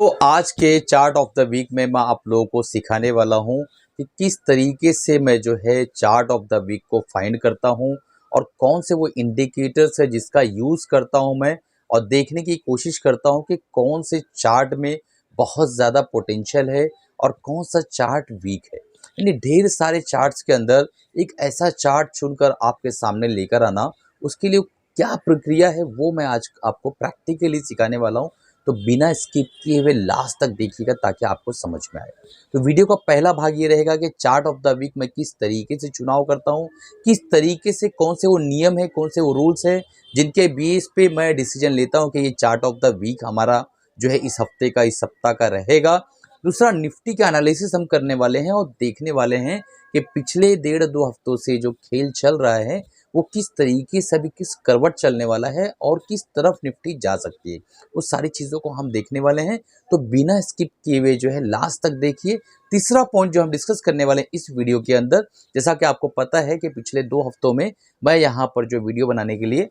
तो आज के चार्ट ऑफ द वीक में मैं आप लोगों को सिखाने वाला हूं कि किस तरीके से मैं जो है चार्ट ऑफ द वीक को फाइंड करता हूं और कौन से वो इंडिकेटर्स है जिसका यूज़ करता हूं मैं और देखने की कोशिश करता हूं कि कौन से चार्ट में बहुत ज़्यादा पोटेंशियल है और कौन सा चार्ट वीक है। यानी ढेर सारे चार्ट्स के अंदर एक ऐसा चार्ट चुनकर आपके सामने लेकर आना, उसके लिए क्या प्रक्रिया है वो मैं आज आपको प्रैक्टिकली सिखाने वाला हूँ। तो बिना स्किप किए हुए लास्ट तक देखिएगा ताकि आपको समझ में आए। तो वीडियो का पहला भाग ये रहेगा कि चार्ट ऑफ द वीक मैं किस तरीके से चुनाव करता हूँ, किस तरीके से कौन से वो नियम है, कौन से वो रूल्स है जिनके बेस पे मैं डिसीजन लेता हूँ कि ये चार्ट ऑफ द वीक हमारा जो है इस हफ्ते का, इस सप्ताह का रहेगा। दूसरा, निफ्टी का एनालिसिस हम करने वाले हैं और देखने वाले हैं कि पिछले 1.5-2 हफ्तों से जो खेल चल रहा है वो किस तरीके से, अभी किस करवट चलने वाला है और किस तरफ निफ्टी जा सकती है। वो सारी चीज़ों को हम देखने वाले हैं। तो बिना स्किप किए हुए जो है लास्ट तक देखिए। तीसरा पॉइंट जो हम डिस्कस करने वाले हैं इस वीडियो के अंदर, जैसा कि आपको पता है कि पिछले 2 हफ्तों में मैं यहाँ पर जो वीडियो बनाने के लिए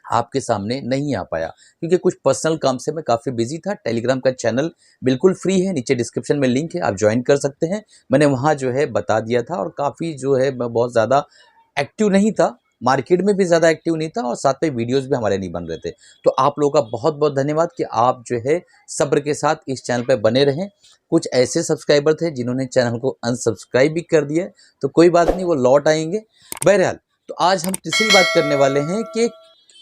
आपके सामने नहीं आ पाया क्योंकि कुछ पर्सनल काम से मैं काफ़ी बिजी था। टेलीग्राम का चैनल बिल्कुल फ्री है, नीचे डिस्क्रिप्शन में लिंक है, आप ज्वाइन कर सकते हैं। मैंने वहाँ जो है बता दिया था और काफ़ी जो है मैं बहुत ज़्यादा एक्टिव नहीं था, मार्केट में भी ज़्यादा एक्टिव नहीं था और साथ में वीडियोस भी हमारे नहीं बन रहे थे। तो आप लोगों का बहुत बहुत धन्यवाद कि आप जो है सब्र के साथ इस चैनल पे बने रहें। कुछ ऐसे सब्सक्राइबर थे जिन्होंने चैनल को अनसब्सक्राइब भी कर दिया है, तो कोई बात नहीं, वो लौट आएंगे। बहरहाल, तो आज हम तीसरी बात करने वाले हैं कि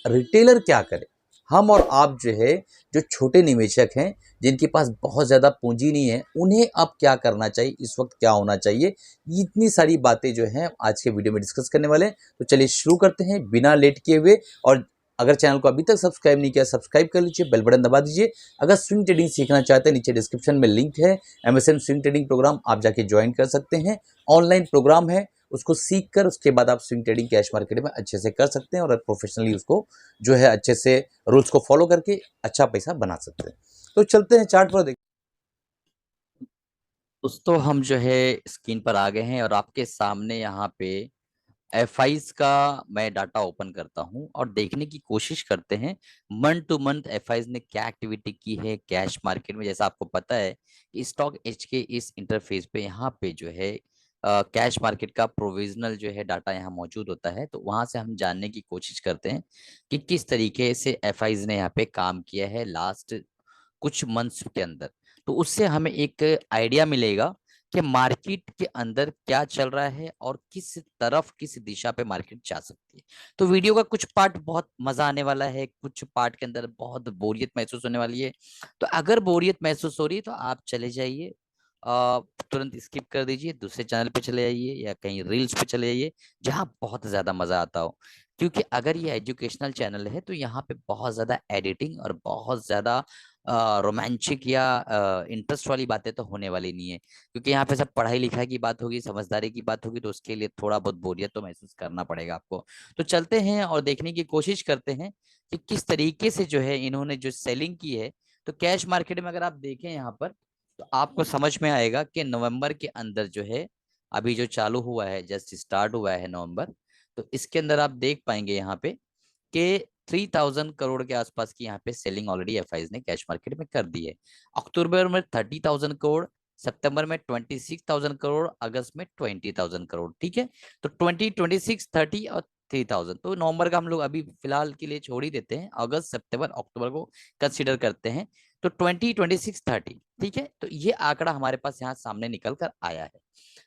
रिटेलर क्या करे। हम और आप जो है, जो छोटे निवेशक हैं, जिनके पास बहुत ज़्यादा पूंजी नहीं है, उन्हें अब क्या करना चाहिए, इस वक्त क्या होना चाहिए, इतनी सारी बातें जो हैं आज के वीडियो में डिस्कस करने वाले हैं। तो चलिए शुरू करते हैं बिना लेट किए हुए। और अगर चैनल को अभी तक सब्सक्राइब नहीं किया, सब्सक्राइब कर लीजिए, बेल बटन दबा दीजिए। अगर स्विंग ट्रेडिंग सीखना चाहते हैं, नीचे डिस्क्रिप्शन में लिंक है, एमएसएम स्विंग ट्रेडिंग प्रोग्राम, आप जाके ज्वाइन कर सकते हैं। ऑनलाइन प्रोग्राम है, उसको सीख कर उसके बाद आप स्विंग ट्रेडिंग कैश मार्केट में अच्छे से कर सकते हैं और प्रोफेशनली उसको जो है अच्छे से रूल्स को फॉलो करके अच्छा पैसा बना सकते हैं। तो चलते हैं चार्ट पर। दोस्तों हम जो है स्क्रीन पर आ गए हैं और आपके सामने यहाँ पे एफआईज का मैं डाटा ओपन करता हूँ और देखने की कोशिश करते हैं मंथ टू मंथ एफआईज ने क्या एक्टिविटी की है कैश मार्केट में। जैसा आपको पता है कि स्टॉक एच के इस इंटरफेस पे यहाँ पे जो है कैश मार्केट का प्रोविजनल जो है डाटा यहाँ मौजूद होता है। तो वहां से हम जानने की कोशिश करते हैं कि किस तरीके से एफआईज ने यहाँ पे काम किया है लास्ट कुछ मंथ्स के अंदर। तो उससे हमें एक आइडिया मिलेगा कि मार्केट के अंदर क्या चल रहा है और किस तरफ किस दिशा पे मार्केट जा सकती है। तो वीडियो का कुछ पार्ट बहुत मजा आने वाला है, कुछ पार्ट के अंदर बहुत बोरियत महसूस होने वाली है। तो अगर बोरियत महसूस हो रही है तो आप चले जाइए, तुरंत स्किप कर दीजिए, दूसरे चैनल पे चले जाइए या कहीं रील्स पे चले जाइए जहां बहुत ज्यादा मजा आता हो। क्योंकि अगर ये एजुकेशनल चैनल है तो यहाँ पे बहुत ज्यादा एडिटिंग और बहुत ज्यादा रोमांचिक या इंटरेस्ट वाली बातें तो होने वाली नहीं है। क्योंकि यहाँ पे सब पढ़ाई लिखाई की बात होगी, समझदारी की बात होगी, तो उसके लिए थोड़ा बहुत बोरियत तो महसूस करना पड़ेगा आपको। तो चलते हैं और देखने की कोशिश करते हैं कि किस तरीके से जो है इन्होंने जो सेलिंग की है। तो कैश मार्केट में अगर आप देखें यहाँ पर तो आपको समझ में आएगा कि नवंबर के अंदर जो है अभी जो चालू हुआ है, जस्ट स्टार्ट हुआ है नवंबर, तो इसके अंदर आप देख पाएंगे यहाँ पे कि 3000 करोड़ के आसपास की यहाँ पे सेलिंग ऑलरेडी एफआईज ने कैश मार्केट में कर दी है। अक्टूबर में 30,000 करोड़, सितंबर में 26,000 करोड़, अगस्त में 20,000 करोड़। ठीक है, तो 20, 26, 30 और 3000। तो नवंबर का हम लोग अभी फिलहाल के लिए छोड़ ही देते हैं, अगस्त सितंबर अक्टूबर को कंसिडर करते हैं। तो 20, 26, 30, ठीक है, तो ये आंकड़ा हमारे पास यहाँ सामने निकल कर आया है।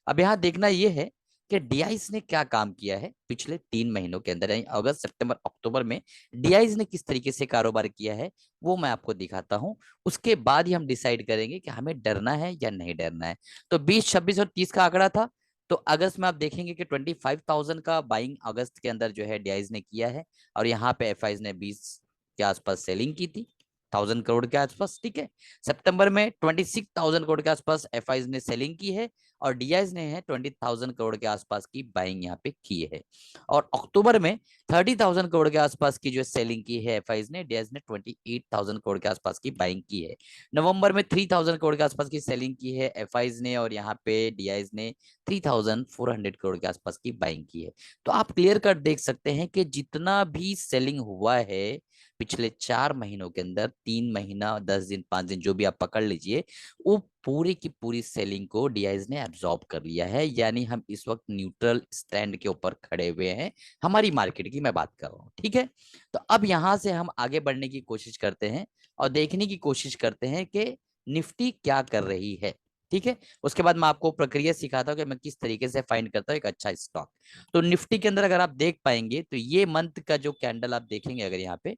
अब यहाँ देखना ये है कि डीआईज ने क्या काम किया है पिछले 3 महीनों के अंदर, यानी अगस्त सितंबर अक्टूबर में डीआईज ने किस तरीके से कारोबार किया है वो मैं आपको दिखाता हूं। उसके बाद ही हम डिसाइड करेंगे कि हमें डरना है या नहीं डरना है। तो 20, 26 और 30 का आंकड़ा था। तो अगस्त में आप देखेंगे कि 25,000 का बाइंग अगस्त के अंदर जो है डीआईज ने किया है और यहाँ पे एफआईज ने 20 के आसपास सेलिंग की थी, 1000 करोड़ के आसपास। ठीक है, सितंबर में 26,000 करोड़ के आसपास एफआईज ने सेलिंग की है और डीआईज ने है 20,000 करोड़ के आसपास की बाइंग यहाँ पे की है। और अक्टूबर में 30,000 करोड़ के आसपास की जो सेलिंग की है एफआईज ने, डीआईज ने 28,000 करोड़ के आसपास की बाइंग की है। नवंबर में 3,000 करोड़ के आसपास की सेलिंग की है एफआईज ने और यहाँ पे डीआईज ने 3,400 करोड़ के आसपास की बाइंग की है। तो आप क्लियर कट देख सकते हैं कि जितना भी सेलिंग हुआ है पिछले 4 महीनों के अंदर 3 महीना 10 दिन 5 दिन जो भी आप पकड़ लीजिए, वो पूरी की पूरी सेलिंग को डीआईज ने एब्जॉर्ब कर लिया है। यानी हम इस वक्त न्यूट्रल स्टैंड के ऊपर खड़े हुए हैं, हमारी मार्केट की मैं बात कर रहा हूँ। ठीक है, तो अब यहां से हम आगे बढ़ने की कोशिश करते हैं और देखने की कोशिश करते हैं कि निफ्टी क्या कर रही है। ठीक है, उसके बाद मैं आपको प्रक्रिया सिखाता हूँ कि मैं किस तरीके से फाइंड करता हूँ एक अच्छा स्टॉक। तो निफ्टी के अंदर अगर आप देख पाएंगे तो ये मंथ का जो कैंडल आप देखेंगे अगर यहाँ पे,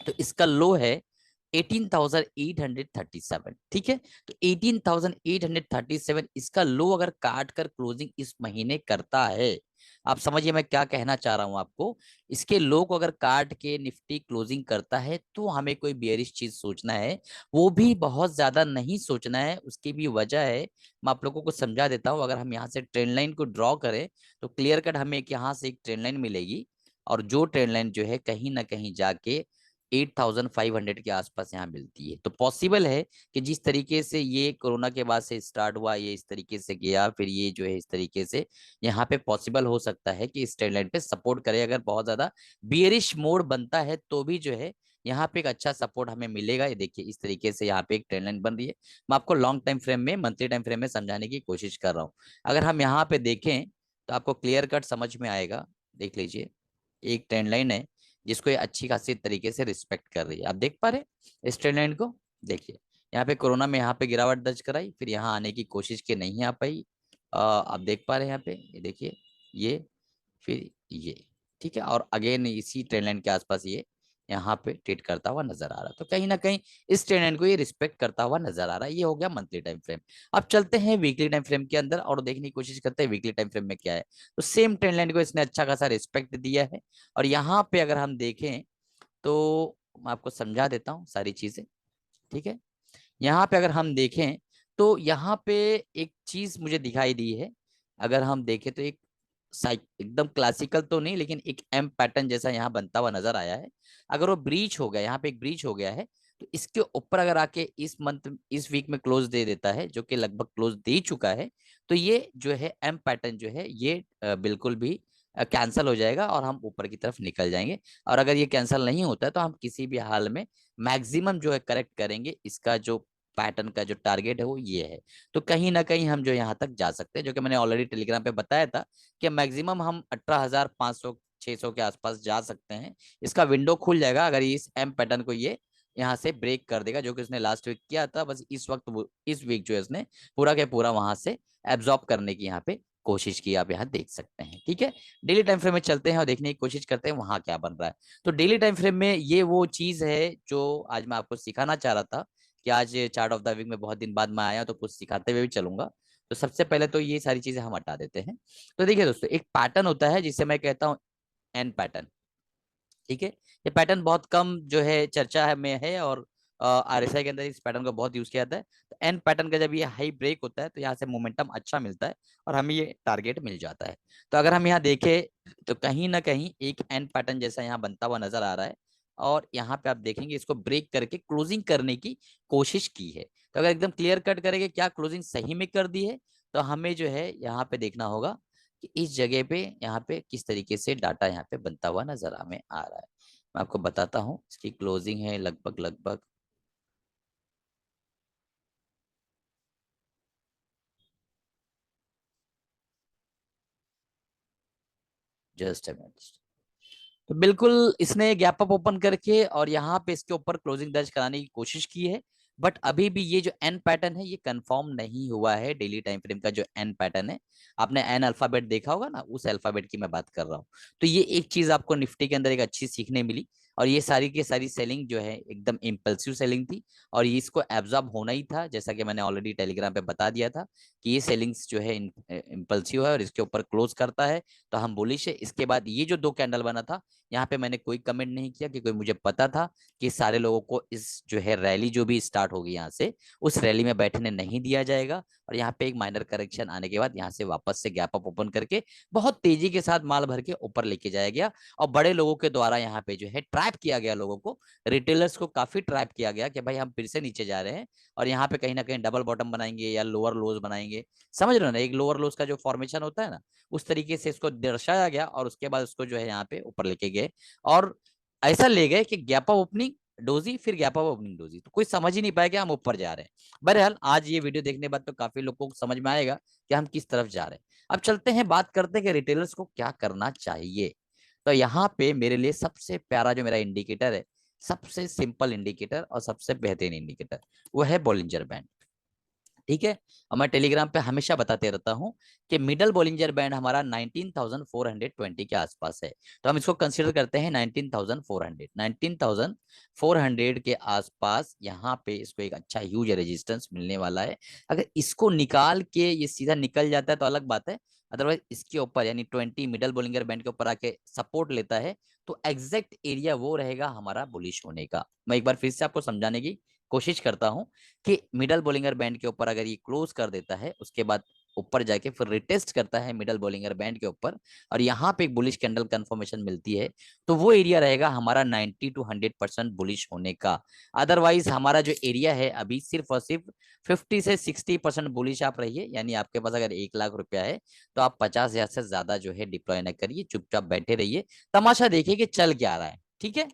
तो इसका लो है 18,837। ठीक है, तो 18,837 इसका लो अगर काट कर क्लोजिंग इस महीने करता है, आप समझिए मैं क्या कहना चाह रहा हूं आपको। इसके लो को अगर काट के निफ्टी क्लोजिंग करता है तो हमें कोई बेयरिश चीज सोचना है, वो भी बहुत ज्यादा नहीं सोचना है। उसकी भी वजह है, मैं आप लोगों को समझा देता हूं। अगर हम यहाँ से ट्रेंड लाइन को ड्रॉ करें तो क्लियर कट हमें एक यहाँ से एक ट्रेंड लाइन मिलेगी, और जो ट्रेंड लाइन जो है कहीं ना कहीं जाके 8,500 के आसपास यहाँ मिलती है। तो पॉसिबल है कि जिस तरीके से ये कोरोना के बाद से स्टार्ट हुआ, ये इस तरीके से गया, फिर ये जो है इस तरीके से यहाँ पे पॉसिबल हो सकता है कि इस ट्रेंड लाइन पे सपोर्ट करे। अगर बहुत ज्यादा बियरिश मोड बनता है तो भी जो है यहाँ पे एक अच्छा सपोर्ट हमें मिलेगा। ये देखिए इस तरीके से यहाँ पे एक ट्रेंड लाइन बन रही है। मैं आपको लॉन्ग टाइम फ्रेम में, मंथली टाइम फ्रेम में समझाने की कोशिश कर रहा हूँ। अगर हम यहाँ पे देखें तो आपको क्लियर कट समझ में आएगा। देख लीजिए, एक ट्रेंड लाइन है जिसको ये अच्छी खासी तरीके से रिस्पेक्ट कर रही है। आप देख पा रहे हैं इस ट्रेंड लाइन को। देखिए यहाँ पे कोरोना में यहाँ पे गिरावट दर्ज कराई, फिर यहाँ आने की कोशिश की, नहीं आ पाई। आप देख पा रहे हैं यहाँ पे, ये देखिए, ये, फिर ये। ठीक है, और अगेन इसी ट्रेंड लाइन के आसपास ये यहाँ पे ट्रेड करता हुआ नजर आ रहा है। तो कहीं ना कहीं इस ट्रेंड लाइन को ये रिस्पेक्ट करता हुआ नजर आ रहा है। ये हो गया मंथली टाइम फ्रेम। अब चलते हैं वीकली टाइम फ्रेम के अंदर और देखने की कोशिश करते हैं वीकली टाइम फ्रेम में क्या है। तो सेम ट्रेंड लाइन को इसने अच्छा खासा रिस्पेक्ट दिया है, और यहाँ पे अगर हम देखें तो मैं आपको समझा देता हूँ सारी चीजें। ठीक है, यहाँ पे अगर हम देखें तो यहाँ पे एक चीज मुझे दिखाई दी है। अगर हम देखें तो एक एकदम क्लासिकल तो नहीं, लेकिन एक एम पैटर्न जैसा यहाँ बनता हुआ नजर आया है। अगर वो ब्रीच हो गया, यहाँ पे एक ब्रीच हो गया है, तो इसके ऊपर अगर आके इस मंथ इस वीक में क्लोज दे देता है, जो कि लगभग क्लोज दे चुका है, तो ये जो है एम पैटर्न जो है ये बिल्कुल भी कैंसल हो जाएगा और हम ऊपर की तरफ निकल जाएंगे। और अगर ये कैंसिल नहीं होता है तो हम किसी भी हाल में मैक्सिमम जो है करेक्ट करेंगे। इसका जो पैटर्न का जो टारगेट है वो ये है। तो कहीं ना कहीं हम जो यहाँ तक जा सकते हैं, जो कि मैंने ऑलरेडी टेलीग्राम पे बताया था कि मैक्सिमम हम 18,500 600 के आसपास जा सकते हैं। इसका विंडो खुल जाएगा अगर इस एम पैटर्न को ये यहाँ से ब्रेक कर देगा, जो कि उसने लास्ट वीक किया था। बस इस वक्त इस वीक जो है उसने पूरा के पूरा वहां से एब्जॉर्ब करने की यहाँ पे कोशिश की, आप यहाँ देख सकते हैं। ठीक है, डेली टाइम फ्रेम में चलते हैं और देखने की कोशिश करते हैं वहां क्या बन रहा है। तो डेली टाइम फ्रेम में ये वो चीज है जो आज मैं आपको सिखाना चाह रहा था, कि आज चार्ट ऑफ द वीक में बहुत दिन बाद मैं आया तो कुछ सिखाते हुए भी चलूंगा। तो सबसे पहले तो ये सारी चीजें हम हटा देते हैं। तो देखिए दोस्तों, एक पैटर्न होता है जिसे मैं कहता हूँ एन पैटर्न। ठीक है, ये पैटर्न बहुत कम जो है चर्चा है में है, और आरएसआई के अंदर इस पैटर्न को बहुत यूज किया जाता है। तो एन पैटर्न का जब ये हाई ब्रेक होता है तो यहाँ से मोमेंटम अच्छा मिलता है और हमें ये टारगेट मिल जाता है। तो अगर हम यहाँ देखें तो कहीं ना कहीं एक एन पैटर्न जैसा यहाँ बनता हुआ नजर आ रहा है, और यहाँ पे आप देखेंगे इसको ब्रेक करके क्लोजिंग करने की कोशिश की है। तो अगर एकदम क्लियर कट करेंगे क्या क्लोजिंग सही में कर दी है, तो हमें जो है यहाँ पे देखना होगा कि इस जगह पे यहाँ पे किस तरीके से डाटा यहाँ पे बनता हुआ नजर हमें आ रहा है। मैं आपको बताता हूँ, इसकी क्लोजिंग है लगभग लगभग, जस्ट अ मिनट। तो बिल्कुल इसने गैप अप ओपन करके और यहाँ पे इसके ऊपर क्लोजिंग दर्ज कराने की कोशिश की है। बट अभी भी ये जो एन पैटर्न है ये कंफर्म नहीं हुआ है। डेली टाइम फ्रेम का जो एन पैटर्न है, आपने एन अल्फाबेट देखा होगा ना, उस अल्फाबेट की मैं बात कर रहा हूँ। तो ये एक चीज आपको निफ्टी के अंदर एक अच्छी सीखने मिली, और ये सारी की सारी सेलिंग जो है एकदम इम्पल्सिव सेलिंग थी, और ये इसको एब्जॉर्ब होना ही था। जैसा कि मैंने ऑलरेडी टेलीग्राम पे बता दिया था कि ये सेलिंग्स जो है इम्पल्सिव है और इसके ऊपर क्लोज करता है तो हम बुलिश है। इसके बाद ये जो दो कैंडल बना था, यहाँ पे मैंने कोई कमेंट नहीं किया, क्योंकि मुझे पता था कि सारे लोगों को इस जो है रैली जो भी स्टार्ट होगी यहाँ से, उस रैली में बैठने नहीं दिया जाएगा। और यहाँ पे एक माइनर करेक्शन आने के बाद यहाँ से वापस से गैप अप ओपन करके बहुत तेजी के साथ माल भर के ऊपर लेके जाया गया, और बड़े लोगों के द्वारा यहाँ पे जो है ट्रैप किया गया लोगों को, रिटेलर्स को काफी ट्रैप किया गया कि भाई हम फिर से नीचे जा रहे हैं और यहाँ पे कहीं ना कहीं डबल बॉटम बनाएंगे या लोअर लोज बनाएंगे। समझ रहे हो ना, एक लोअर लोज का जो फॉर्मेशन होता है ना, उस तरीके से इसको दर्शाया गया और उसके बाद उसको जो है यहाँ पे ऊपर लेके गए। और ऐसा ले गए कि गैप अप ओपनिंग डोजी, फिर गैप अप ओपनिंग डोजी, तो कोई समझ ही नहीं पाया कि हम ऊपर जा रहे हैं। बहरहाल आज ये वीडियो देखने के बाद तो काफी लोगों को समझ में आएगा कि हम किस तरफ जा रहे हैं। अब चलते हैं, बात करते हैं कि रिटेलर्स को क्या करना चाहिए। तो यहाँ पे मेरे लिए सबसे प्यारा जो मेरा इंडिकेटर है, सबसे सिंपल इंडिकेटर और सबसे बेहतरीन इंडिकेटर, वो है बॉलिंजर बैंड। ठीक है, और मैं टेलीग्राम पे हमेशा बताते रहता हूं कि मिडल बॉलिंजर बैंड हमारा 19,420 के आसपास है। तो हम इसको कंसीडर करते हैं 19,400 के आसपास। यहाँ पे इसको एक अच्छा ह्यूज रेजिस्टेंस मिलने वाला है। अगर इसको निकाल के ये सीधा निकल जाता है तो अलग बात है, अदरवाइज इसके ऊपर यानी 20 मिडल बॉलिंगर बैंड के ऊपर आके सपोर्ट लेता है तो एग्जैक्ट एरिया वो रहेगा हमारा बुलिश होने का। मैं एक बार फिर से आपको समझाने की कोशिश करता हूं कि मिडल बॉलिंगर बैंड के ऊपर अगर ये क्लोज कर देता है, उसके बाद ऊपर जाके फिर रिटेस्ट करता है मिडल बॉलिंगर बैंड के ऊपर, और यहाँ पे एक बुलिश कैंडल कंफर्मेशन मिलती है, तो वो एरिया रहेगा हमारा 90 to 100% बुलिश होने का। अदरवाइज हमारा जो एरिया है अभी सिर्फ और सिर्फ 50 से 60% बुलिश आप रहिए। यानी आपके पास अगर 1 लाख रुपया है तो आप 50,000 से ज्यादा जो है डिप्लॉय ना करिए, चुपचाप बैठे रहिए, तमाशा देखिए कि चल क्या रहा है। ठीक है,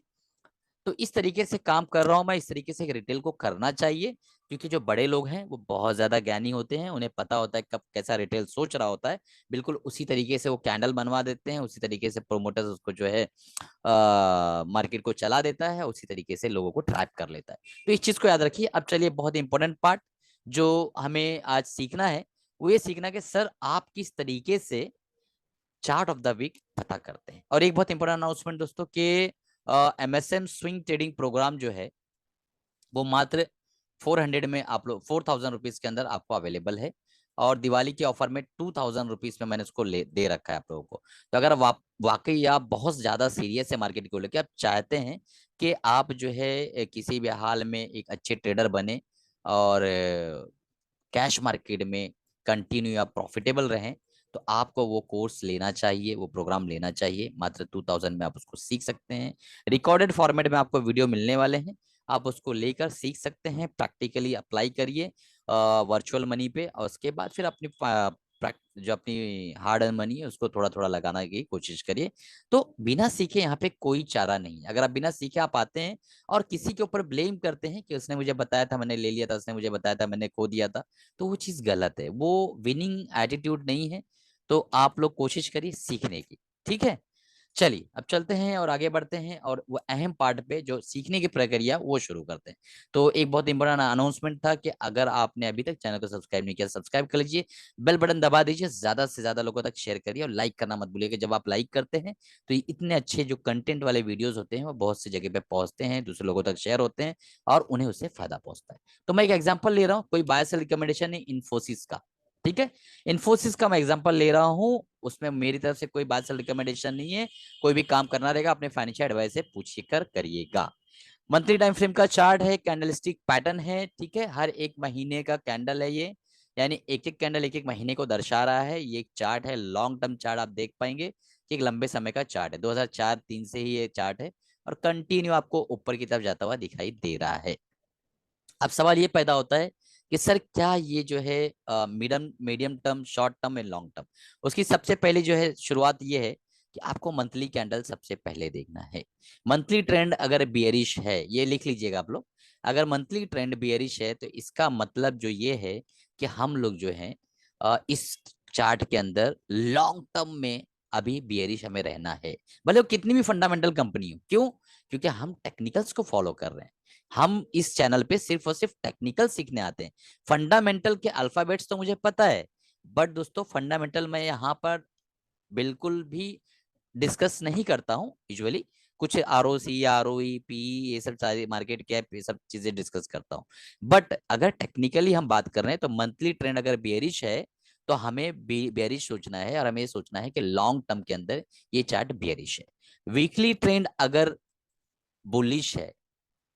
तो इस तरीके से काम कर रहा हूं मैं, इस तरीके से रिटेल को करना चाहिए, क्योंकि जो बड़े लोग हैं वो बहुत ज्यादा ज्ञानी होते हैं, उन्हें पता होता है कब कैसा रिटेल सोच रहा होता है। बिल्कुल उसी तरीके से वो कैंडल बनवा देते हैं, उसी तरीके से प्रोमोटर्स उसको जो है मार्केट को चला देता है, उसी तरीके से लोगों को ट्रैप कर लेता है। तो इस चीज को याद रखिए। अब चलिए, बहुत इंपॉर्टेंट पार्ट जो हमें आज सीखना है वो ये सीखना कि सर आप किस तरीके से चार्ट ऑफ द वीक पता करते हैं। और एक बहुत इंपॉर्टेंट अनाउंसमेंट दोस्तों के, एमएसएम स्विंग ट्रेडिंग प्रोग्राम जो है वो मात्र 400 में आप लोग 4,000 रुपीज के अंदर आपको अवेलेबल है, और दिवाली के ऑफर में 2,000 रुपीज में मैंने उसको दे रखा है आप लोगों को। तो अगर वाकई आप बहुत ज्यादा सीरियस है मार्केट को लेकर, आप चाहते हैं कि आप जो है किसी भी हाल में एक अच्छे ट्रेडर बने और कैश मार्केट में कंटिन्यू या प्रॉफिटेबल रहें, तो आपको वो कोर्स लेना चाहिए, वो प्रोग्राम लेना चाहिए। मात्र 2,000 में आप उसको सीख सकते हैं। रिकॉर्डेड फॉर्मेट में आपको वीडियो मिलने वाले हैं, आप उसको लेकर सीख सकते हैं, प्रैक्टिकली अप्लाई करिए वर्चुअल मनी पे, और उसके बाद फिर अपनी जो अपनी हार्ड अर्न मनी है उसको थोड़ा थोड़ा लगाने की कोशिश करिए। तो बिना सीखे यहाँ पे कोई चारा नहीं है। अगर आप बिना सीखे आप आते हैं और किसी के ऊपर ब्लेम करते हैं कि उसने मुझे बताया था मैंने ले लिया था, उसने मुझे बताया था मैंने खो दिया था, तो वो चीज गलत है, वो विनिंग एटीट्यूड नहीं है। तो आप लोग कोशिश करिए सीखने की। ठीक है, चलिए अब चलते हैं और आगे बढ़ते हैं, और वो अहम पार्ट पे जो सीखने की प्रक्रिया वो शुरू करते हैं। तो एक बहुत इंपॉर्टेंट अनाउंसमेंट था कि अगर आपने अभी तक चैनल को सब्सक्राइब नहीं किया, सब्सक्राइब कर लीजिए, बेल बटन दबा दीजिए, ज्यादा से ज्यादा लोगों तक शेयर करिए, और लाइक करना मत भूलिएगा। जब आप लाइक करते हैं तो ये इतने अच्छे जो कंटेंट वाले वीडियोस होते हैं वो बहुत सी जगह पे पहुंचते हैं, दूसरे लोगों तक शेयर होते हैं, और उन्हें उससे फायदा पहुंचता है। तो मैं एक एग्जाम्पल ले रहा हूँ, कोई बाय सेल रिकमेंडेशन है इन्फोसिस का। ठीक है, इन्फोसिस का मैं एग्जांपल ले रहा हूं, उसमें मेरी तरफ से कोई बात से रिकमेंडेशन नहीं है। कोई भी काम करना रहेगा अपने फाइनेंशियल एडवाइस से पूछ कर करिएगा। मंथली टाइम फ्रेम का चार्ट है, कैंडलस्टिक पैटर्न है। ठीक है, हर एक महीने का कैंडल है ये, यानी एक एक कैंडल एक एक महीने को दर्शा रहा है। ये एक चार्ट है, लॉन्ग टर्म चार्ट, आप देख पाएंगे कि एक लंबे समय का चार्ट है, 2004-3 से ही ये चार्ट है, और कंटिन्यू आपको ऊपर की तरफ जाता हुआ दिखाई दे रहा है। अब सवाल ये पैदा होता है कि सर क्या ये जो है medium medium term, short term and long term, उसकी सबसे पहले जो है शुरुआत ये है कि आपको मंथली कैंडल सबसे पहले देखना है। मंथली ट्रेंड अगर बियरिश है, ये लिख लीजिएगा आप लोग, अगर मंथली ट्रेंड बियरिश है तो इसका मतलब जो ये है कि हम लोग जो है इस चार्ट के अंदर लॉन्ग टर्म में अभी बियरिश हमें रहना है, भले वो कितनी भी फंडामेंटल कंपनी हो। क्यों? क्योंकि हम टेक्निकल्स को फॉलो कर रहे हैं। हम इस चैनल पे सिर्फ और सिर्फ टेक्निकल सीखने आते हैं। फंडामेंटल के अल्फाबेट्स तो मुझे पता है, बट दोस्तों फंडामेंटल मैं यहाँ पर बिल्कुल भी डिस्कस नहीं करता हूँ यूजुअली। कुछ ROC, ROE, PE, ये सब सारी मार्केट कैप, ये सब चीजें डिस्कस करता हूँ। बट अगर टेक्निकली हम बात कर रहे हैं तो मंथली ट्रेंड अगर बेरिश है तो हमें बेरिश सोचना है, और हमें ये सोचना है कि लॉन्ग टर्म के अंदर ये चार्ट बेरिश है। वीकली ट्रेंड अगर बुलिश है,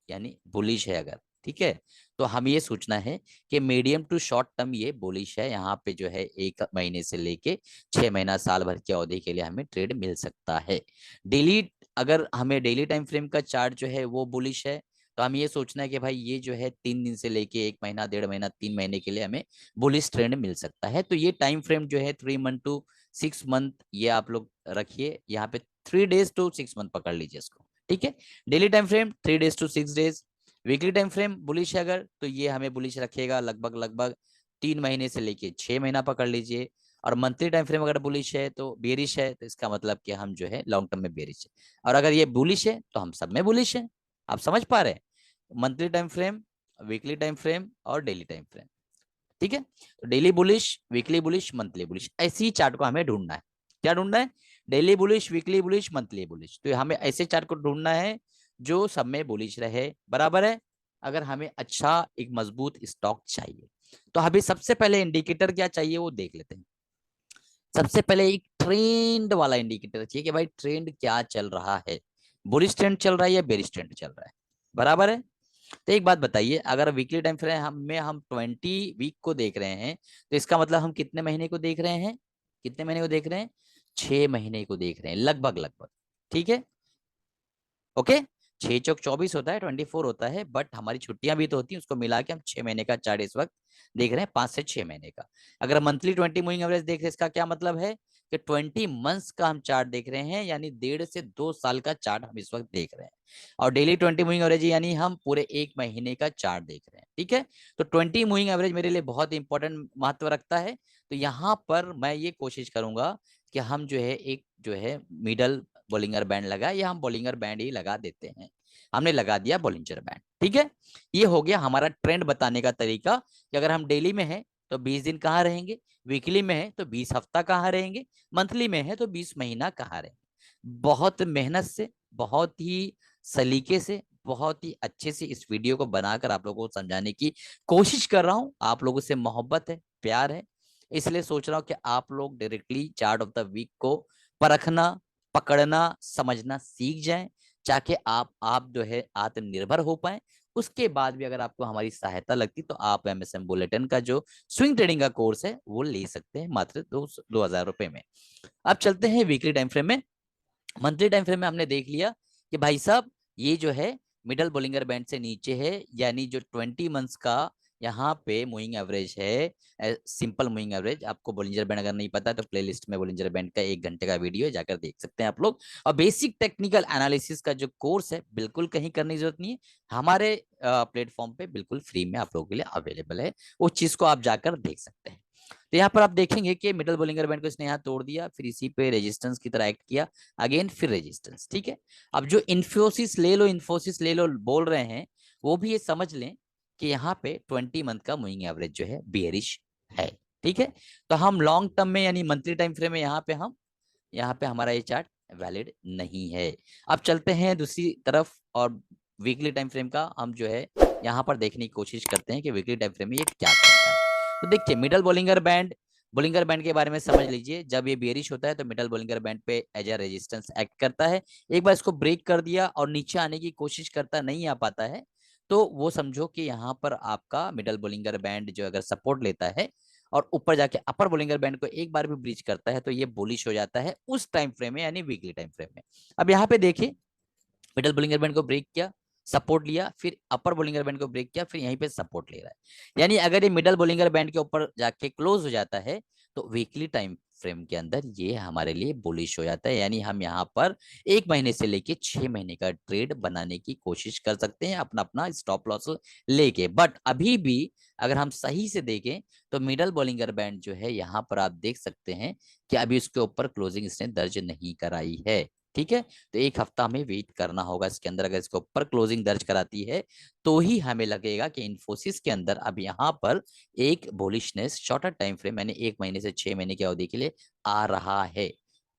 यानी बुलिश है अगर, ठीक है, तो हम ये सोचना है कि मीडियम टू शॉर्ट टर्म ये बुलिश है। यहाँ पे जो है 1 महीने से लेके 6 महीना, साल भर की अवधि के लिए हमें ट्रेड मिल सकता है। डेली, अगर हमें डेली टाइम फ्रेम का चार्ट जो है वो बुलिश है, तो हम ये सोचना है कि भाई ये जो है 3 दिन से लेके 1 महीना, 1.5 महीना, 3 महीने के लिए हमें बुलिश ट्रेंड मिल सकता है। तो ये टाइम फ्रेम जो है 3 मंथ to 6 मंथ, ये आप लोग रखिए यहाँ पे, 3 days to 6 मंथ पकड़ लीजिए इसको। ठीक है। Daily time frame 3 days to 6 days। Weekly time frame bullish है अगर, तो ये हमें बुलिश रखेगा लगभग लगभग 3 महीने से लेके 6 महीना पकड़ लीजिए। और मंथली टाइम फ्रेम अगर बुलिश है तो बेरिश है, तो इसका मतलब कि हम जो है लॉन्ग टर्म में बेरिश है। और अगर ये बुलिश है तो हम सब में बुलिश है। आप समझ पा रहे हैं? Monthly time frame, weekly time frame और डेली टाइम फ्रेम। ठीक है, तो daily bullish, weekly bullish, monthly bullish, ऐसी ही चार्ट को हमें ढूंढना है। क्या ढूंढना है? Daily bullish, weekly bullish, monthly bullish. तो हमें ऐसे चार्ट को ढूंढना है जो सब में बुलिश रहे, बराबर है। अगर हमें अच्छा एक मजबूत स्टॉक चाहिए, तो अभी सबसे पहले इंडिकेटर क्या चाहिए वो देख लेते हैं। सबसे पहले एक ट्रेंड वाला इंडिकेटर चाहिए कि भाई ट्रेंड क्या चल रहा है, बुलिश ट्रेंड चल रहा है या बेरिश ट्रेंड चल रहा है, बराबर है। तो एक बात बताइए, अगर वीकली टाइम फ्रेम में हम 20 वीक को देख रहे हैं, तो इसका मतलब हम कितने महीने को देख रहे हैं? कितने महीने को देख रहे हैं? 6 महीने को देख रहे हैं, लगभग लगभग। ठीक है, ओके। 6 चौक 24 होता है, 24 होता है, बट हमारी छुट्टियां भी तो होती हैं, उसको मिला के हम 6 महीने का चार्ट इस वक्त देख रहे हैं, 5 से 6 महीने का। अगर मंथली 20 मूविंग एवरेज देख रहे हैं, इसका क्या मतलब है कि 20 मंथ्स का हम चार्ट देख रहे हैं, यानी 1.5 से 2 साल का चार्ट हम इस वक्त देख रहे हैं। और डेली 20 मूविंग एवरेज यानी हम पूरे 1 महीने का चार्ट देख रहे हैं। ठीक है, तो 20 मूविंग एवरेज मेरे लिए बहुत इंपॉर्टेंट महत्व रखता है। तो यहाँ पर मैं ये कोशिश करूंगा कि हम जो है एक जो है मिडल बॉलिंगर बैंड लगा, या हम बॉलिंगर बैंड ही लगा देते हैं। हमने लगा दिया बॉलिंजर बैंड। ठीक है, ये हो गया हमारा ट्रेंड बताने का तरीका कि अगर हम डेली में हैं तो 20 दिन कहाँ रहेंगे, वीकली में है तो 20 हफ्ता कहाँ रहेंगे, मंथली में है तो 20 महीना कहाँ रहेंगे। बहुत मेहनत से, बहुत ही सलीके से, बहुत ही अच्छे से इस वीडियो को बनाकर आप लोगों को समझाने की कोशिश कर रहा हूं। आप लोगों से मोहब्बत है, प्यार है, इसलिए सोच रहा हूं कि आप लोग directly chart of the week को परखना, पकड़ना, समझना सीख जाएं, ताकि आप जो है आत्मनिर्भर हो पाए। उसके बाद भी अगर आपको हमारी सहायता लगती तो आप एमएसएम बुलेटिन का जो स्विंग ट्रेडिंग का कोर्स है वो ले सकते हैं, मात्र 2,000 रुपए में। अब चलते हैं वीकली टाइम फ्रेम में। मंथली टाइम फ्रेम में हमने देख लिया कि भाई साहब ये जो है मिडल बोलिंगर बैंड से नीचे है, यानी जो 20 मंथ्स का यहाँ पे मूविंग एवरेज है, सिंपल मूविंग एवरेज। आपको बोलिंजर बैंड अगर नहीं पता तो प्लेलिस्ट में बोलिंजर बैंड का 1 घंटे का वीडियो है, जाकर देख सकते हैं आप लोग। और बेसिक टेक्निकल एनालिसिस का जो कोर्स है बिल्कुल कहीं करने की जरूरत नहीं है, हमारे प्लेटफॉर्म पे बिल्कुल फ्री में आप लोगों के लिए अवेलेबल है, उस चीज को आप जाकर देख सकते हैं। तो यहाँ पर आप देखेंगे कि मिडल बोलिंगर बैंड को इसने यहाँ तोड़ दिया, फिर इसी पे रेजिस्टेंस की तरह एक्ट किया, अगेन फिर रेजिस्टेंस। ठीक है, अब जो इन्फोसिस ले लो, इन्फोसिस ले लो बोल रहे हैं, वो भी ये समझ लें कि यहाँ पे 20 मंथ का मूविंग एवरेज जो है बेरिश है। ठीक है, तो हम लॉन्ग टर्म में यानी मंथली टाइम फ्रेम में यहाँ पे हमारा ये चार्ट वैलिड नहीं है। अब चलते हैं दूसरी तरफ, और वीकली टाइम फ्रेम का हम जो है यहाँ पर देखने की कोशिश करते हैं कि वीकली टाइम फ्रेम में ये क्या करता है। तो देखिए मिडल बोलिंगर बैंड के बारे में समझ लीजिए। जब ये बेरिश होता है तो मिडल बोलिंगर बैंड पे एज ए रेजिस्टेंस एक्ट करता है। एक बार इसको ब्रेक कर दिया और नीचे आने की कोशिश करता, नहीं आ पाता है, तो वो समझो कि यहाँ पर आपका मिडल बोलिंगर बैंड जो अगर सपोर्ट लेता है और ऊपर जाके अपर बोलिंगर बैंड को एक बार भी ब्रीच करता है, तो ये बुलिश हो जाता है उस टाइम फ्रेम में, यानी वीकली टाइम फ्रेम में। अब यहाँ पे देखिए मिडल बोलिंगर बैंड को ब्रेक किया, सपोर्ट लिया, फिर अपर बोलिंगर बैंड को ब्रेक किया, फिर यहीं पे सपोर्ट ले रहा है। यानी अगर ये मिडल बोलिंगर बैंड के ऊपर जाके क्लोज हो जाता है तो वीकली टाइम फ्रेम के अंदर ये हमारे लिए बुलिश हो जाता है, यानी हम यहाँ पर 1 महीने से लेके 6 महीने का ट्रेड बनाने की कोशिश कर सकते हैं अपना अपना स्टॉप लॉस लेके। बट अभी भी अगर हम सही से देखें तो मिडल बोलिंगर बैंड जो है यहाँ पर आप देख सकते हैं कि अभी उसके ऊपर क्लोजिंग इसने दर्ज नहीं कराई है। ठीक है, तो 1 हफ्ता हमें वेट करना होगा इसके अंदर। अगर इसके ऊपर क्लोजिंग दर्ज कराती है तो ही हमें लगेगा कि इन्फोसिस के अंदर अब यहाँ पर एक बुलिशनेस शॉर्टर टाइम फ्रेम यानी 1 महीने से 6 महीने की अवधि के लिए आ रहा है।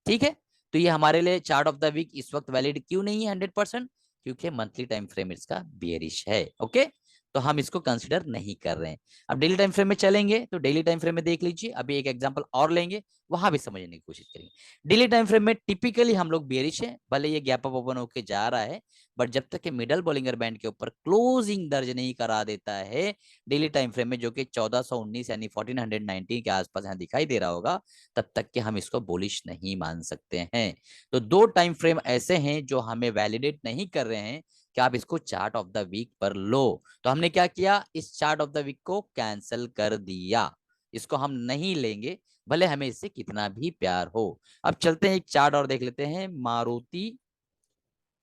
ठीक है, तो ये हमारे लिए चार्ट ऑफ द वीक इस वक्त वैलिड क्यों नहीं है 100%? क्योंकि मंथली टाइम फ्रेम इसका बियरिश है। ओके, तो हम इसको कंसिडर नहीं कर रहे हैं। अब डेली टाइम फ्रेम में चलेंगे तो डेली टाइम फ्रेम में देख लीजिए, अभी एक एग्जांपल और लेंगे, वहां भी समझने की कोशिश करेंगे। डेली टाइम फ्रेम में टिपिकली हम लोग बेरिश है, भले ये गैप अप ओपन होके जा रहा है, बट जब तक कि मिडल बोलिंगर बैंड के ऊपर क्लोजिंग दर्ज नहीं करा देता है डेली टाइम फ्रेम में, जो कि 1419 यानी 1419 के आसपास यहाँ दिखाई दे रहा होगा, तब तक कि हम इसको बुलिश नहीं मान सकते हैं। तो 2 टाइम फ्रेम ऐसे हैं जो हमें वैलिडेट नहीं कर रहे हैं कि आप इसको चार्ट ऑफ द वीक पर लो। तो हमने क्या किया, इस चार्ट ऑफ द वीक को कैंसिल कर दिया, इसको हम नहीं लेंगे, भले हमें इससे कितना भी प्यार हो। अब चलते हैं एक चार्ट और देख लेते हैं, मारुति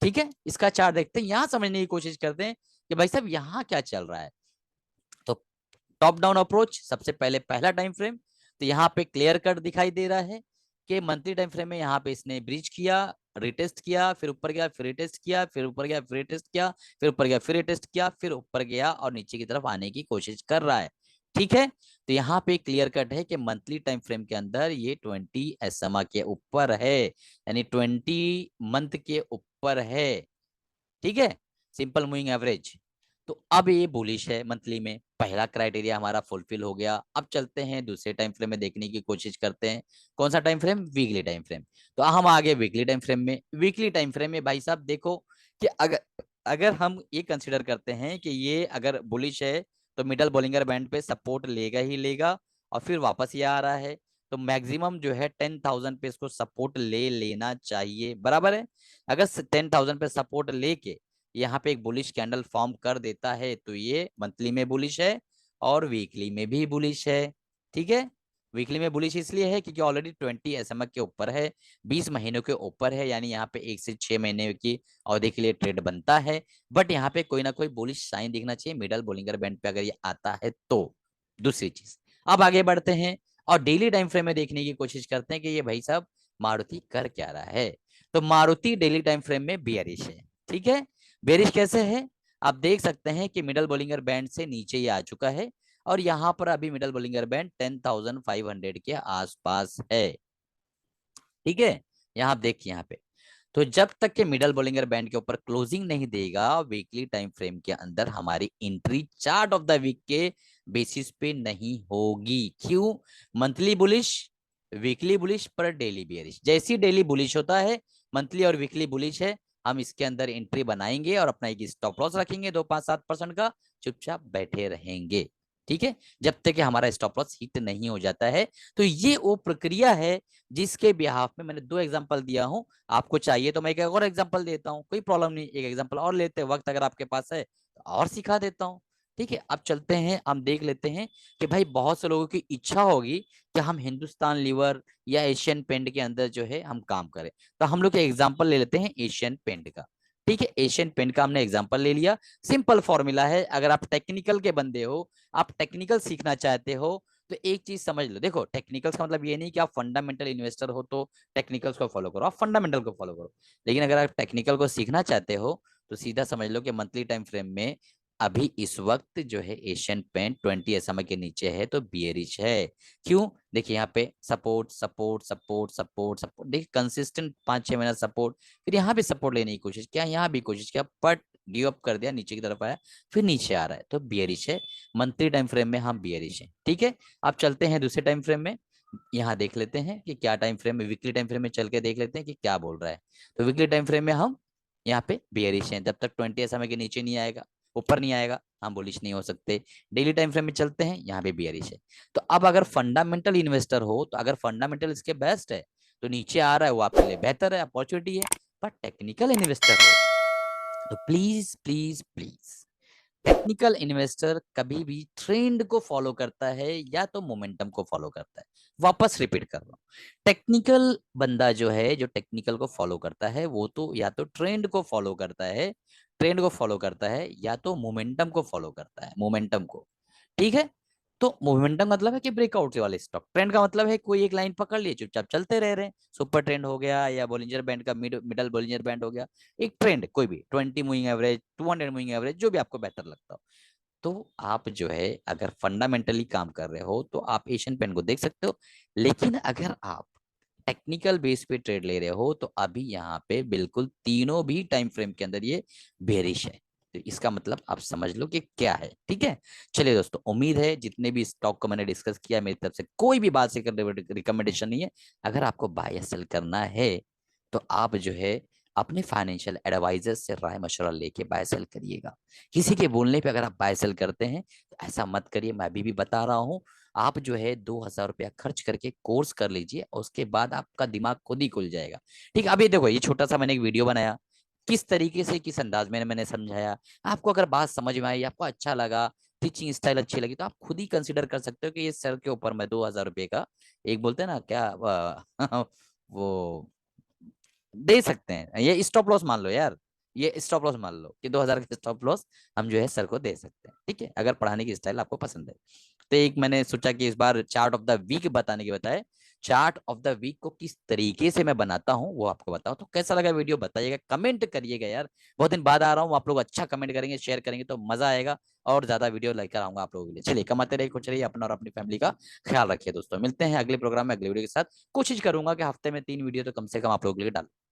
ठीक है, इसका चार्ट देखते हैं, यहां समझने की कोशिश करते हैं कि भाई साहब यहाँ क्या चल रहा है। तो टॉप डाउन अप्रोच, सबसे पहले पहला टाइम फ्रेम, तो यहाँ पे क्लियर कट दिखाई दे रहा है कि मंथली टाइम फ्रेम में यहाँ पे इसने ब्रीच किया, रिटेस्ट किया, फिर ऊपर गया, फिर रिटेस्ट किया, फिर ऊपर गया, फिर रिटेस्ट किया, फिर ऊपर गया, फिर रिटेस्ट किया, फिर ऊपर गया और नीचे की तरफ आने की कोशिश कर रहा है। ठीक है, तो यहाँ पे क्लियर कट है कि मंथली टाइम फ्रेम के अंदर ये 20 SMA के ऊपर है, यानी 20 मंथ के ऊपर है। ठीक है, सिंपल मूविंग एवरेज। तो अब ये बुलिश है मंथली में, पहला क्राइटेरिया हमारा फुलफिल हो गया। अब चलते हैं दूसरे टाइम फ्रेम में देखने की कोशिश करते हैं। कौन सा time frame? Weekly time frame. तो हम आगे वीकली टाइम फ्रेम में। वीकली टाइम फ्रेम में भाई साहब देखो कि अगर अगर हम ये कंसिडर करते हैं कि ये अगर बुलिश है तो मिडल बोलिंगर बैंड पे सपोर्ट लेगा ही लेगा और फिर वापस ये आ रहा है, तो मैक्सिमम जो है 10,000 पे इसको सपोर्ट ले लेना चाहिए, बराबर है। अगर 10,000 पे सपोर्ट लेके यहाँ पे एक बुलिश कैंडल फॉर्म कर देता है तो ये मंथली में बुलिश है और वीकली में भी बुलिश है। ठीक है, वीकली में बुलिश इसलिए है क्योंकि ऑलरेडी 20 SMA के ऊपर है, 20 महीनों के ऊपर है, यानी यहाँ पे 1 से 6 महीने की अवधि के लिए ट्रेड बनता है। बट यहाँ पे कोई ना कोई बुलिश साइन दिखना चाहिए मिडल बोलिंगर बैंड पे अगर ये आता है तो। दूसरी चीज, अब आगे बढ़ते हैं और डेली टाइम फ्रेम में देखने की कोशिश करते हैं कि ये भाई साहब मारुति कर क्या रहा है। तो मारुति डेली टाइम फ्रेम में बियरिश है। ठीक है, बेरिश कैसे है? आप देख सकते हैं कि मिडल बोलिंगर बैंड से नीचे ही आ चुका है और यहां पर अभी मिडल बोलिंगर बैंड 10,500 के आसपास है। ठीक है, यहां आप देखिए यहाँ पे, तो जब तक के मिडल बोलिंगर बैंड के ऊपर क्लोजिंग नहीं देगा वीकली टाइम फ्रेम के अंदर हमारी entry chart of the week के बेसिस पे नहीं होगी। क्यों? मंथली बुलिश, वीकली बुलिश पर डेली बियरिश। जैसी डेली बुलिश होता है, मंथली और वीकली बुलिश है, हम इसके अंदर एंट्री बनाएंगे और अपना एक स्टॉप लॉस रखेंगे 2-5-7% का, चुपचाप बैठे रहेंगे। ठीक है, जब तक कि हमारा स्टॉप लॉस हिट नहीं हो जाता है। तो ये वो प्रक्रिया है जिसके बिहाफ में मैंने 2 एग्जांपल दिया हूं। आपको चाहिए तो मैं एक और एग्जांपल देता हूं, कोई प्रॉब्लम नहीं, एक एग्जांपल और लेते वक्त अगर आपके पास है तो और सिखा देता हूं। ठीक है, अब चलते हैं, हम देख लेते हैं कि भाई बहुत से लोगों की इच्छा होगी कि हम हिंदुस्तान लीवर या एशियन पेंट के अंदर जो है हम काम करें। तो हम लोग एग्जाम्पल ले लेते हैं एशियन पेंट का। ठीक है, एशियन पेंट का हमने एग्जाम्पल ले लिया। सिंपल फॉर्मूला है, अगर आप टेक्निकल के बंदे हो, आप टेक्निकल सीखना चाहते हो, तो एक चीज समझ लो। देखो, टेक्निकल्स का मतलब ये नहीं कि आप फंडामेंटल इन्वेस्टर हो तो टेक्निकल्स को फॉलो करो, आप फंडामेंटल को फॉलो करो। लेकिन अगर आप टेक्निकल को सीखना चाहते हो तो सीधा समझ लो कि मंथली टाइम फ्रेम में अभी इस वक्त जो है एशियन पेंट 20 SMA के नीचे है तो बियरिश है। क्यों? देखिए यहाँ पे support support support support support, देखिए कंसिस्टेंट 5-6 महीना सपोर्ट, फिर यहाँ भी सपोर्ट लेने की कोशिश किया, यहाँ भी कोशिश किया, बट गिव अप कर दिया, नीचे की तरफ आया, फिर नीचे आ रहा है तो बियरिश है। मंथली टाइम फ्रेम में हम बियरिश है। ठीक है, अब चलते हैं दूसरे टाइम फ्रेम में, यहाँ देख लेते हैं कि क्या टाइम फ्रेम में, वीकली टाइम फ्रेम में चल के देख लेते हैं कि क्या बोल रहा है। तो वीकली टाइम फ्रेम में हम यहाँ पे बियरिश हैं, जब तक 20 SMA के नीचे नहीं आएगा, ऊपर नहीं आएगा, हम बुलिश नहीं हो सकते। डेली टाइम फ्रेम में चलते हैं, यहाँ पे बियरिश है। तो अब अगर फंडामेंटल इन्वेस्टर हो तो अगर फंडामेंटल इसके बेस्ट है तो नीचे आ रहा है वो आपके लिए बेहतर है, अपॉर्चुनिटी है। पर टेक्निकल इन्वेस्टर हो तो please please please, technical investor कभी भी ट्रेंड को फॉलो करता है या तो मोमेंटम को फॉलो करता है। वापस रिपीट कर रहा हूं, टेक्निकल बंदा जो है, जो टेक्निकल को फॉलो करता है वो तो या तो ट्रेंड को फॉलो करता है, ट्रेंड को फॉलो करता है, या तो मोमेंटम को फॉलो करता है, मोमेंटम को। ठीक है, तो मोमेंटम मतलब है कि ब्रेकआउट वाले स्टॉक, ट्रेंड का मतलब है कोई एक लाइन पकड़ लिए चुपचाप चलते रह रहे हैं, सुपर ट्रेंड हो गया या बोलिंजर बैंड का मिडल बोलिंजर बैंड हो गया, एक ट्रेंड कोई भी 20 मूविंग एवरेज, 200 मूविंग एवरेज, जो भी आपको बेटर लगता हो। तो आप जो है अगर फंडामेंटली काम कर रहे हो तो आप एशियन पेन को देख सकते हो। लेकिन अगर आप टेक्निकल बेस पे ट्रेड ले रहे हो तो अभी यहाँ पे बिल्कुल तीनों भी टाइम फ्रेम के अंदर ये बेरिश है। तो इसका मतलब आप समझ लो कि क्या है। ठीक है, चलिए दोस्तों, उम्मीद है जितने भी स्टॉक को मैंने डिस्कस किया मेरी तरफ से कोई भी बात से रिकमेंडेशन नहीं है। अगर आपको बाय सेल करना है तो आप जो है अपने फाइनेंशियल एडवाइजर से राय मशवरा लेके बाय सेल करिएगा। किसी के बोलने पे अगर आप बाय सेल करते हैं तो ऐसा मत करिए, मैं अभी भी बता रहा हूँ। आप जो है 2,000 रुपया खर्च करके कोर्स कर लीजिए, उसके बाद आपका दिमाग खुद ही खुल जाएगा। ठीक है, अभी देखो, ये छोटा सा मैंने एक वीडियो बनाया, किस तरीके से, किस अंदाज में मैंने समझाया। आपको अगर बात समझ में आई, आपको अच्छा लगा, टीचिंग स्टाइल अच्छी लगी, तो आप खुद ही कंसिडर कर सकते हो कि ये सर के ऊपर मैं 2,000 रुपये का एक, बोलते हैं ना क्या, वो दे सकते हैं, ये स्टॉप लॉस मान लो यार। ये स्टॉप लॉस मान लो कि 2000 का स्टॉप लॉस हम जो है सर को दे सकते हैं, ठीक है, अगर पढ़ाने की स्टाइल आपको पसंद है। तो एक मैंने सोचा कि इस बार चार्ट ऑफ द वीक बताने के बताए, चार्ट ऑफ द वीक को किस तरीके से मैं बनाता हूँ वो आपको बताऊं। तो कैसा लगा वीडियो बताइएगा, कमेंट करिएगा यार, बहुत दिन बाद आ रहा हूँ, आप लोग अच्छा कमेंट करेंगे, शेयर करेंगे तो मजा आएगा, और ज्यादा वीडियो लेकर आऊंगा आप लोगों के लिए। चलिए, कमाते रहिए, कुछ रहिए, अपना और अपनी फैमिली का ख्याल रखिए दोस्तों। मिलते हैं अगले प्रोग्राम में अगले वीडियो के साथ। कोशिश करूंगा कि हफ्ते में 3 वीडियो तो कम से कम आप लोगों के लिए डालूं।